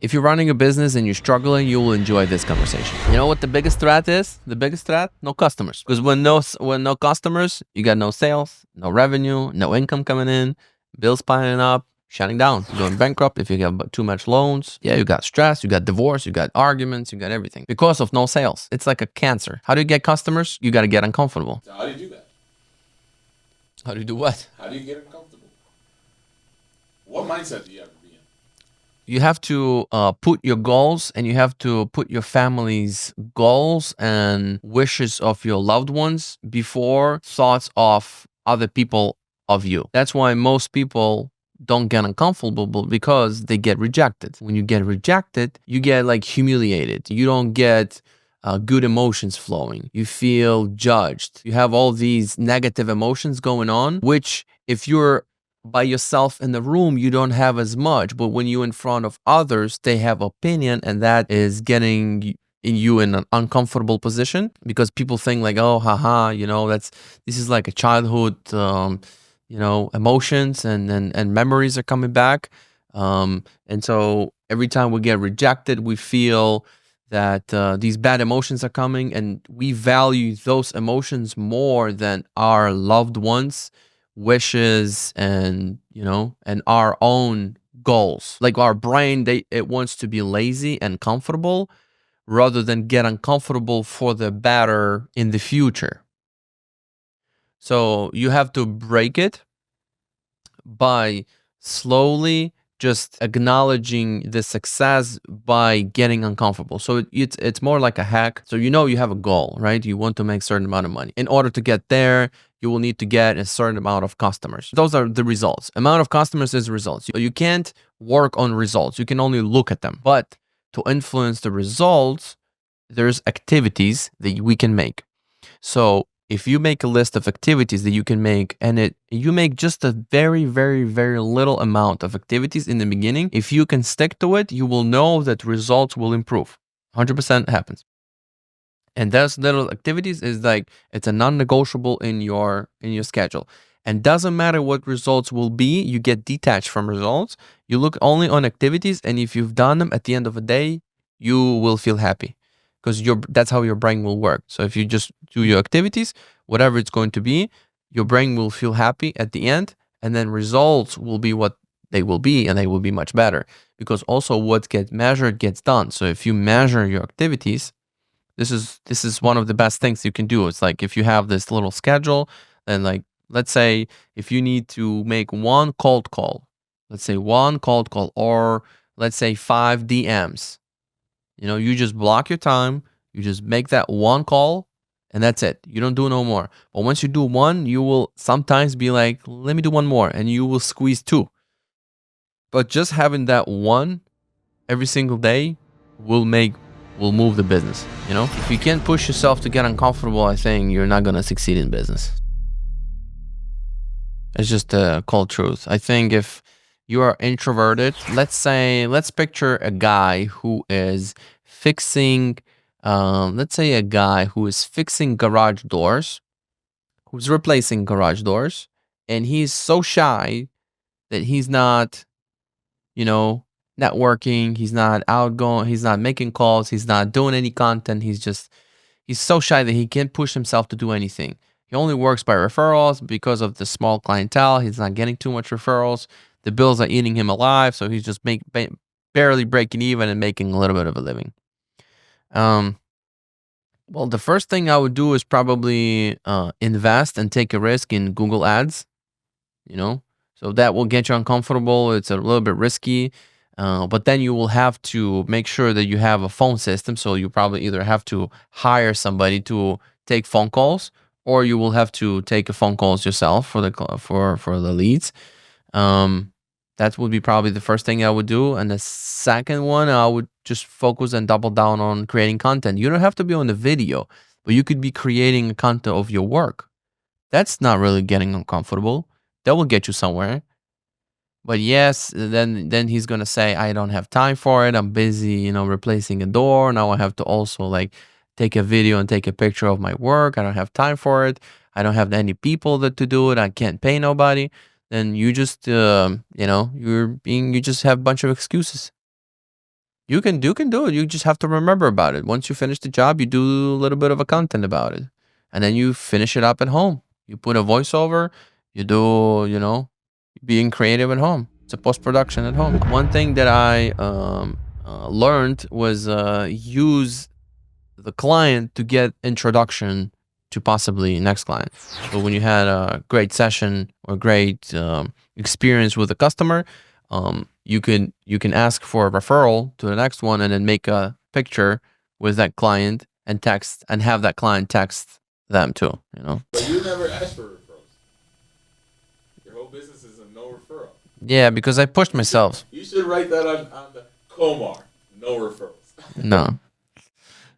If you're running a business and you're struggling, you will enjoy this conversation. You know what the biggest threat is? The biggest threat? No customers. Because when no customers, you got no sales, no revenue, no income coming in, bills piling up, shutting down, going bankrupt. If you have too much loans, yeah, you got stress, you got divorce, you got arguments, you got everything because of no sales. It's like a cancer. How do you get customers? You got to get uncomfortable. So how do you do that? How do you do what? How do you get uncomfortable? What mindset do you have to be in? You have to put your goals, and you have to put your family's goals and wishes of your loved ones before thoughts of other people of you. That's why most people don't get uncomfortable, because they get rejected. When you get rejected, you get like humiliated. You don't get good emotions flowing. You feel judged. You have all these negative emotions going on, which if you're by yourself in the room, you don't have as much. But when you're in front of others, they have opinion, and that is getting you in an uncomfortable position, because people think like, oh, haha, this is like a childhood, emotions and memories are coming back. And so every time we get rejected, we feel that these bad emotions are coming, and we value those emotions more than our loved ones' wishes and our own goals. Like our brain, it wants to be lazy and comfortable rather than get uncomfortable for the better in the future. So you have to break it by slowly just acknowledging the success by getting uncomfortable. So it's more like a hack. So you have a goal, right? You want to make a certain amount of money. In order to get there, you will need to get a certain amount of customers. Those are the results. Amount of customers is results. You can't work on results. You can only look at them. But to influence the results, there's activities that we can make. So if you make a list of activities that you can make, and you make just a very, very, very little amount of activities in the beginning, if you can stick to it, you will know that results will improve. 100% happens. And those little activities is like, it's a non-negotiable in your schedule. And doesn't matter what results will be, you get detached from results. You look only on activities, and if you've done them at the end of the day, you will feel happy, because that's how your brain will work. So if you just do your activities, whatever it's going to be, your brain will feel happy at the end, and then results will be what they will be, and they will be much better, because also what gets measured gets done. So if you measure your activities, this is one of the best things you can do. It's like if you have this little schedule, then like let's say if you need to make one cold call, or let's say 5 DMs. You just block your time, you just make that one call, and that's it. You don't do no more. But once you do one, you will sometimes be like, let me do one more, and you will squeeze two. But just having that one every single day will move the business. If you can't push yourself to get uncomfortable, I think you're not gonna succeed in business. It's just a cold truth. I think if you are introverted, let's picture a guy who is fixing, let's say a guy who is fixing garage doors, who's replacing garage doors, and he's so shy that he's not, networking, he's not outgoing, he's not making calls, he's not doing any content, he's so shy that he can't push himself to do anything. He only works by referrals because of the small clientele. He's not getting too much referrals. The bills are eating him alive, so he's just barely breaking even and making a little bit of a living. Well, the first thing I would do is probably invest and take a risk in Google Ads. So that will get you uncomfortable. It's a little bit risky, but then you will have to make sure that you have a phone system. So you probably either have to hire somebody to take phone calls, or you will have to take a phone calls yourself for the leads. That would be probably the first thing I would do. And the second one, I would just focus and double down on creating content. You don't have to be on the video, but you could be creating content of your work. That's not really getting uncomfortable. That will get you somewhere. But yes, then he's gonna say, I don't have time for it. I'm busy, replacing a door. Now I have to also like take a video and take a picture of my work. I don't have time for it. I don't have any people to do it. I can't pay nobody. Then you just you just have a bunch of excuses. You can do it. You just have to remember about it. Once you finish the job, you do a little bit of a content about it, and then you finish it up at home. You put a voiceover. You do, being creative at home. It's a post production at home. One thing that I learned was use the client to get introduction to possibly next client. So when you had a great session or great experience with a customer, you can ask for a referral to the next one, and then make a picture with that client and text, and have that client text them too. But you never asked for referrals. Your whole business is a no referral. Yeah, because I pushed myself. You should write that on the Komar. No referrals. No.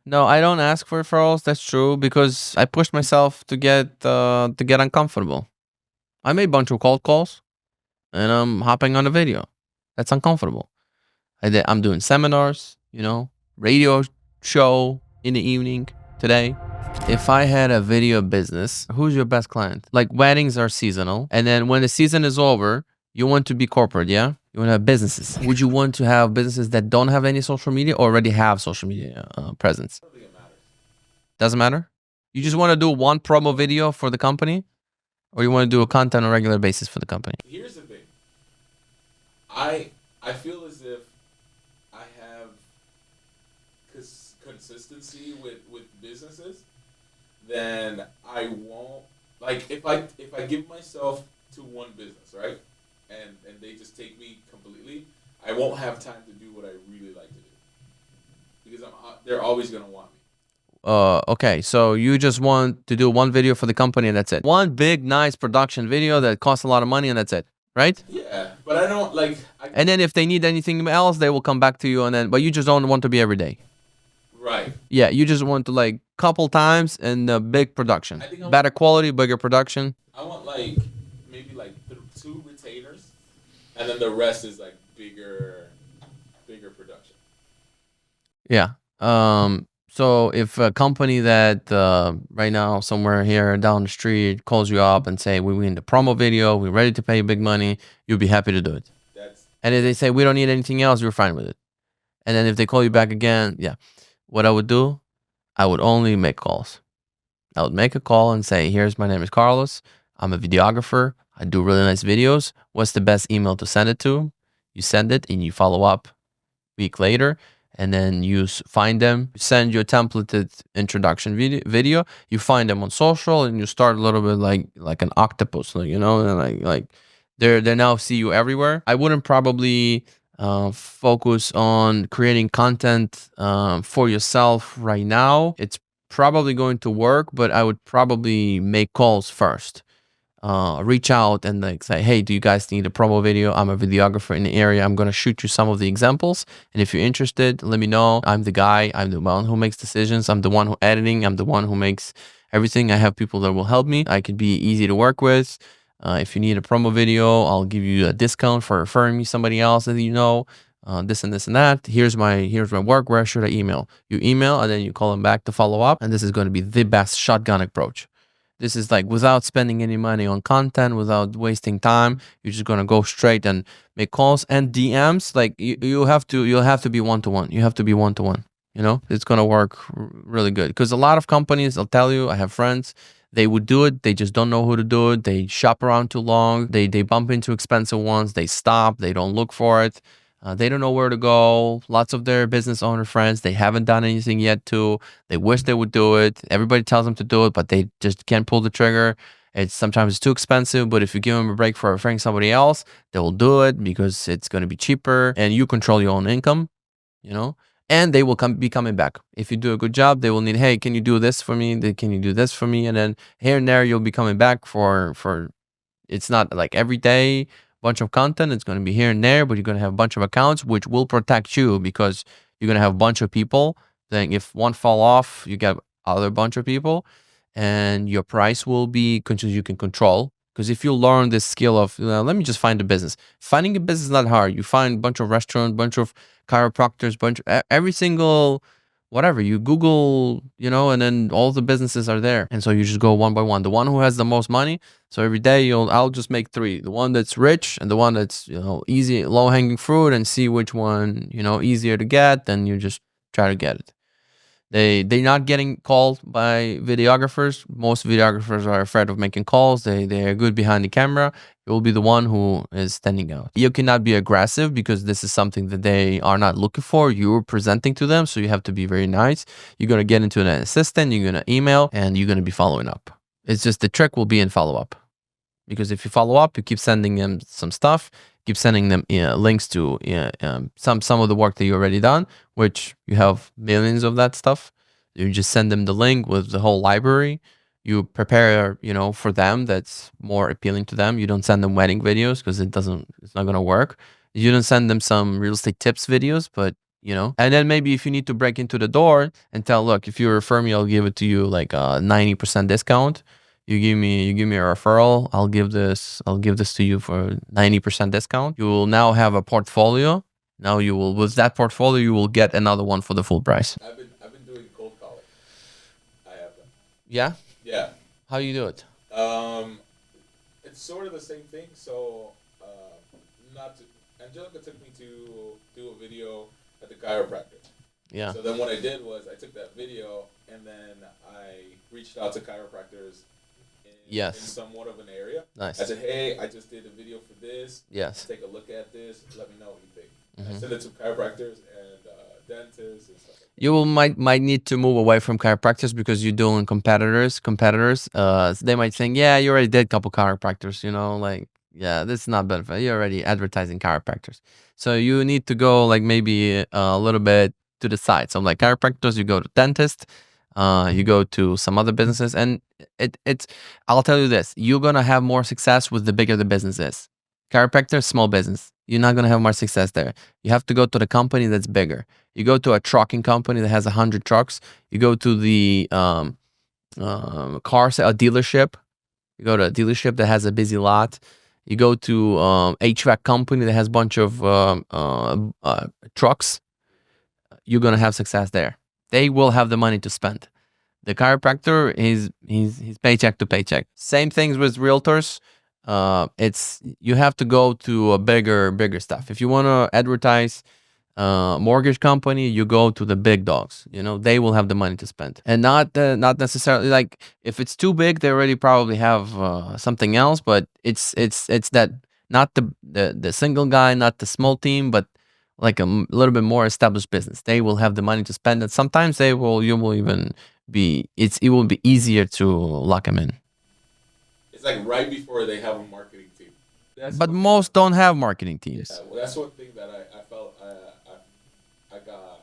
No, I don't ask for referrals. That's true, because I pushed myself to get uncomfortable. I made a bunch of cold calls, and I'm hopping on a video. That's uncomfortable. I'm doing seminars, radio show in the evening today. If I had a video business, who's your best client? Like, weddings are seasonal, and then when the season is over, you want to be corporate, yeah? You want to have businesses. Would you want to have businesses that don't have any social media, or already have social media presence? I don't think it matters. Doesn't matter. You just want to do one promo video for the company, or you want to do a content on a regular basis for the company? Here's the thing. I feel as if I have consistency with businesses, then I won't, like, if I give myself to one business, right, and they just take me completely, I won't have time to do what I really like to do, because they're always gonna want me. Okay, so you just want to do one video for the company, and that's it. One big, nice production video that costs a lot of money, and that's it, right? Yeah, but I don't like. And then if they need anything else, they will come back to you, but you just don't want to be every day. Right. Yeah, you just want to, like, couple times and a big production, better quality, bigger production. I want, like, maybe like 2 retainers, and then the rest is like bigger production. Yeah. So if a company that right now somewhere here down the street calls you up and say, we win the promo video, we're ready to pay you big money, you'll be happy to do it. And if they say, we don't need anything else, you're fine with it. And then if they call you back again, yeah. What I would do, I would only make calls. I would make a call and say, my name is Carlos. I'm a videographer. I do really nice videos. What's the best email to send it to? You send it and you follow up a week later. And then you find them, send you a templated introduction video. You find them on social, and you start a little bit like an octopus, and like they now see you everywhere. I wouldn't probably focus on creating content for yourself right now. It's probably going to work, but I would probably make calls first. Reach out and, like, say, hey, do you guys need a promo video? I'm a videographer in the area. I'm going to shoot you some of the examples. And if you're interested, let me know. I'm the guy. I'm the one who makes decisions. I'm the one who editing. I'm the one who makes everything. I have people that will help me. I could be easy to work with. If you need a promo video, I'll give you a discount for referring me somebody else that you know. This and this and that. Here's my work. Where should I email? You email, and then you call them back to follow up. And this is going to be the best shotgun approach. This is like without spending any money on content, without wasting time. You're just gonna go straight and make calls and DMs. Like you'll have to be one-to-one. You have to be one-to-one. It's gonna work really good, because a lot of companies, I'll tell you, I have friends, they would do it. They just don't know who to do it. They shop around too long. They bump into expensive ones. They stop. They don't look for it. They don't know where to go. Lots of their business owner friends, they haven't done anything yet too. They wish they would do it. Everybody tells them to do it, but they just can't pull the trigger. Sometimes it's too expensive, but if you give them a break for referring somebody else, they will do it because it's going to be cheaper, and you control your own income, and they will be coming back. If you do a good job, they will need, hey, can you do this for me? Can you do this for me? And then here and there, you'll be coming back for it's not like every day bunch of content. It's going to be here and there, but you're going to have a bunch of accounts, which will protect you, because you're going to have a bunch of people. Then if one fall off, you get other bunch of people, and your price will be, you can control. Because if you learn this skill of, let me just find a business. Finding a business is not hard. You find a bunch of restaurants, bunch of chiropractors, every single whatever. You Google, and then all the businesses are there. And so you just go one by one. The one who has the most money. So every day I'll just make three. The one that's rich and the one that's, easy, low hanging fruit, and see which one, easier to get. Then you just try to get it. They're not getting called by videographers. Most videographers are afraid of making calls. They're good behind the camera. You'll be the one who is standing out. You cannot be aggressive because this is something that they are not looking for. You're presenting to them, so you have to be very nice. You're gonna get into an assistant. You're gonna email, and you're gonna be following up. It's just the trick will be in follow up. Because if you follow up, you keep sending them some stuff, keep sending them links to some of the work that you already done, which you have millions of that stuff. You just send them the link with the whole library. You prepare, for them that's more appealing to them. You don't send them wedding videos because it's not gonna work. You don't send them some real estate tips videos, but and then maybe if you need to break into the door and tell, look, if you refer me, I'll give it to you like a 90% discount. You give me a referral. I'll give this to you for 90% discount. You will now have a portfolio. Now you will, with that portfolio, you will get another one for the full price. I've been doing cold calling. I have them. Yeah. Yeah. How you do it? It's sort of the same thing. So, not to, Angelica took me to do a video at the chiropractor. Yeah. So then what I did was I took that video and then I reached out to chiropractors in somewhat of an area. Nice. I said, hey, I just did a video for this. Yes. Take a look at this. Let me know what you think. I sent it to chiropractors and dentists and stuff like that. You will might need to move away from chiropractors because you're doing competitors. They might think, yeah, you already did a couple chiropractors, like, yeah, this is not benefit. You're already advertising chiropractors. So you need to go like maybe a little bit to the side. So like chiropractors, you go to dentist, you go to some other businesses, and it's I'll tell you this, you're gonna have more success with the bigger the business is. Chiropractor, small business. You're not gonna have more success there. You have to go to the company that's bigger. You go to a trucking company that has 100 trucks. You go to the a dealership. You go to a dealership that has a busy lot. You go to HVAC company that has a bunch of trucks. You're gonna have success there. They will have the money to spend. The chiropractor is he's paycheck to paycheck. Same things with realtors. It's you have to go to a bigger stuff. If you want to advertise mortgage company, you go to the big dogs. They will have the money to spend, and not necessarily like if it's too big, they already probably have something else. But it's that not the single guy, not the small team, but like a little bit more established business. They will have the money to spend, and sometimes you will even be it will be easier to lock them in. It's like right before they have a marketing team. But most don't have marketing teams. Yeah, well, that's one thing that I felt I got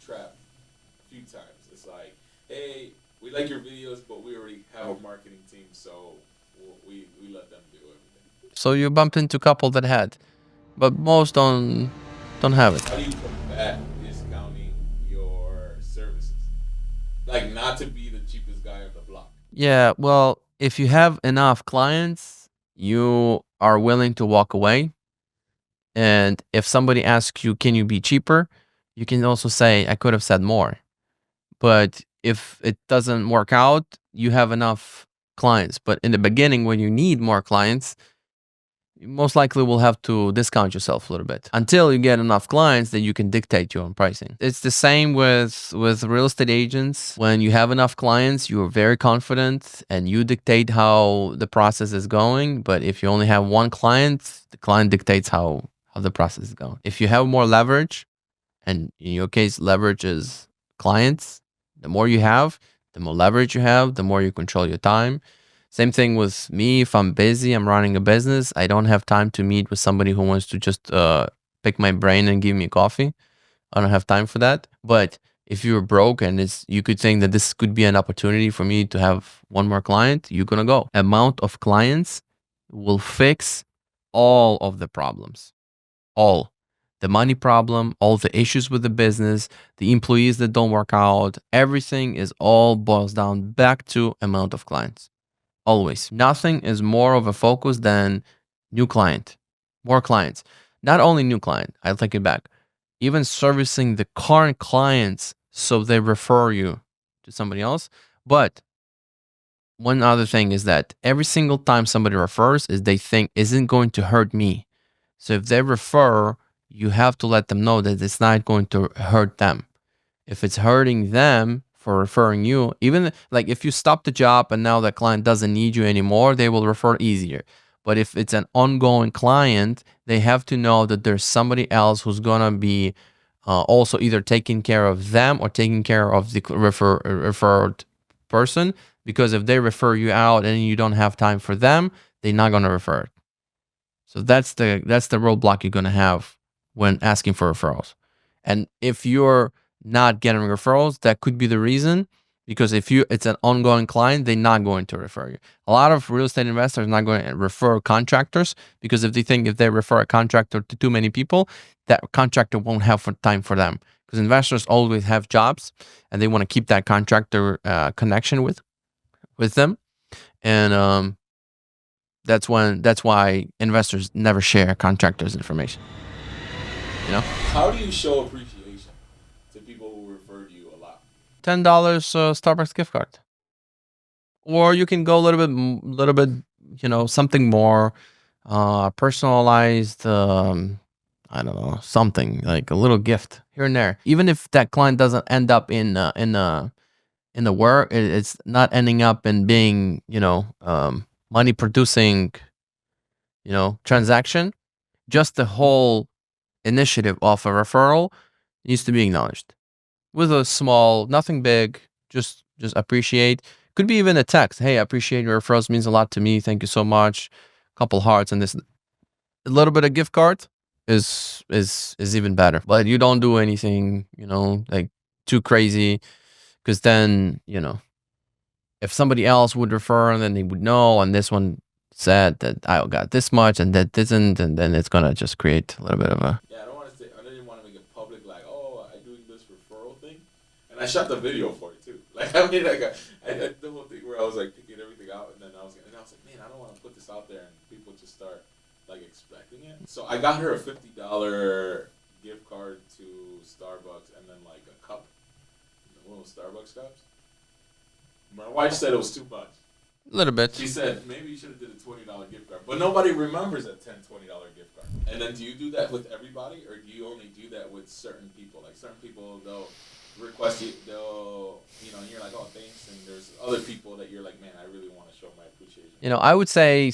trapped a few times. It's like, hey, we like your videos, but we already have a marketing team, so we let them do everything. So you bumped into a couple that had, but most don't have it. How do you combat discounting your services? Like not to be the cheapest guy on the block. Yeah, well, if you have enough clients, you are willing to walk away. And if somebody asks you, can you be cheaper? You can also say, I could have said more. But if it doesn't work out, you have enough clients. But in the beginning, when you need more clients, you most likely will have to discount yourself a little bit until you get enough clients that you can dictate your own pricing. It's the same with real estate agents. When you have enough clients, you are very confident and you dictate how the process is going. But if you only have one client, the client dictates how the process is going. If you have more leverage, and in your case, leverage is clients, the more you have, the more leverage you have, the more you control your time. Same thing with me. If I'm busy, I'm running a business, I don't have time to meet with somebody who wants to just pick my brain and give me coffee. I don't have time for that. But if you're broke and you could think that this could be an opportunity for me to have one more client, you're going to go. Amount of clients will fix all of the problems. All. The money problem, all the issues with the business, the employees that don't work out, everything is all boils down back to amount of clients. Always. Nothing is more of a focus than new client, more clients. Not only new client, I'll take it back. Even servicing the current clients so they refer you to somebody else. But one other thing is that every single time somebody refers, is they think isn't going to hurt me. So if they refer, you have to let them know that it's not going to hurt them. If it's hurting them for referring you, even like if you stop the job and now the client doesn't need you anymore, they will refer easier. But if it's an ongoing client, they have to know that there's somebody else who's gonna be also either taking care of them or taking care of the referred person. Because if they refer you out and you don't have time for them, they're not gonna refer it. So that's the roadblock you're gonna have when asking for referrals. And if you're not getting referrals, that could be the reason. Because if it's an ongoing client, they're not going to refer you. A lot of real estate investors are not going to refer contractors, because if they think if they refer a contractor to too many people, that contractor won't have time for them. Because investors always have jobs, and they want to keep that contractor connection with them. And that's why investors never share contractors' information. You know, How do you show appreciation to people who refer to you a lot? $10 Starbucks gift card, or you can go a little bit, something more personalized. I don't know, something like a little gift here and there. Even if that client doesn't end up in the work, it's not ending up in being money producing transaction. Just the whole initiative of a referral needs to be acknowledged with a small, nothing big, just appreciate. Could be even a text. Hey, I appreciate your referrals, means a lot to me. Thank you so much. Couple hearts and this. A little bit of gift card is even better. But you don't do anything, like too crazy, because then if somebody else would refer, and then they would know, and this one said that I got this much and that didn't, and then it's gonna just create a little bit of a. Yeah, I don't want to say. I didn't want to make it public, like, oh, I doing this referral thing, and I shot the video for it too. Like, I mean, like, I did the whole thing where I was like picking everything out, and then I was like, man, I don't want to put this out there, and people just start like expecting it. So I got her a $50 gift card to Starbucks, and then like a cup, one of those Starbucks cups. My wife said it was too much. A little bit. She said maybe you should have did a $20 gift card, but nobody remembers a $10, $20 gift card. And then do you do that with everybody, or do you only do that with certain people? Like certain people, they'll request you, and you're like, oh, thanks. And there's other people that you're like, man, I really want to show my appreciation. I would say